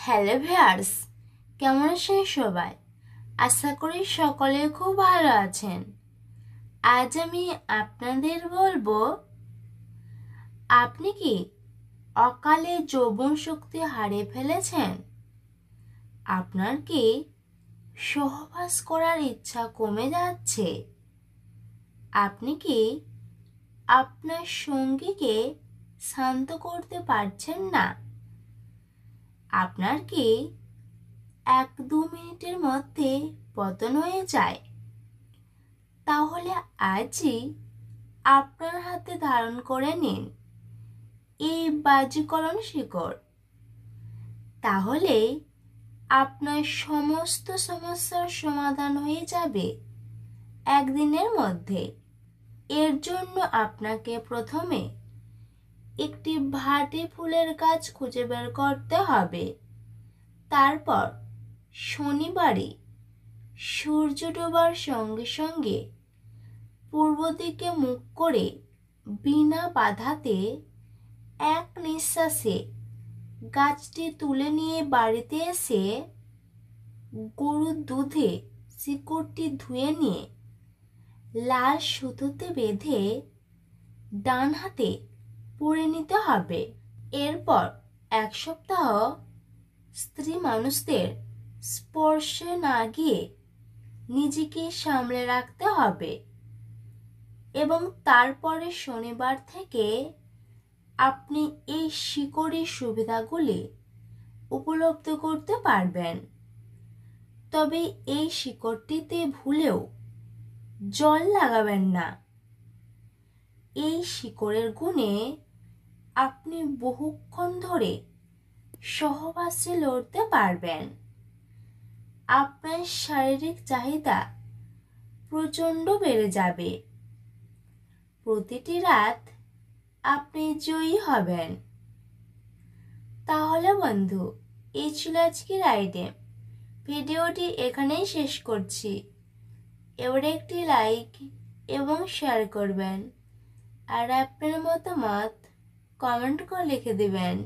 Hello viewers, কেমন আছেন সবাই? আশা করি সকলে খুব ভালো আছেন। আজ আমি আপনাদের বলবো, আপনি কি অকালে যৌবন শক্তি হারিয়ে ফেলেছেন? আপনার কি সহবাস করার ইচ্ছা কমে যাচ্ছে? আপনি কি আপনার সঙ্গীকে শান্ত করতে পারছেন না? আপনার কি 1-2 মিনিটের মধ্যে পতন হয়ে যায়? তাহলে আজই আপনার হাতে ধারণ করে নিন এই বাজিকরণ শিকড়। তাহলে আপনার সমস্ত সমস্যার সমাধান হয়ে যাবে একদিনের মধ্যে। এর জন্য আপনাকে প্রথমে একটি ভাটি ফুলের গাছ খুঁজে বের করতে হবে। তারপর শনিবারে সূর্য ডোবার সঙ্গে সঙ্গে পূর্ব দিকে মুখ করে বিনা বাধাতে এক নিঃশ্বাসে গাছটি তুলে নিয়ে বাড়িতে এসে গরুর দুধে শিকড়টি ধুয়ে নিয়ে লাল সুতোতে বেঁধে ডান হাতে পরে নিতে হবে। এরপর 1 সপ্তাহ স্ত্রী মানুষদের স্পর্শে না গিয়ে নিজেকে সামলে রাখতে হবে এবং তারপরে শনিবার থেকে আপনি এই শিকড়ের সুবিধাগুলি উপলব্ধ করতে পারবেন। তবে এই শিকড়টিতে ভুলেও জল লাগাবেন না। এই শিকড়ের গুণে আপনি বহুক্ষণ ধরে সহবাসে লড়তে পারবেন। আপনার শারীরিক চাহিদা প্রচণ্ড বেড়ে যাবে। প্রতিটি রাত আপনি জয়ী হবেন। তাহলে বন্ধু, এই ছিল আজকের আইটেম। ভিডিওটি এখানেই শেষ করছি। এবারে একটি লাইক এবং শেয়ার করবেন আর আপনার মতামত কমেন্ট করে লিখে দিবেন।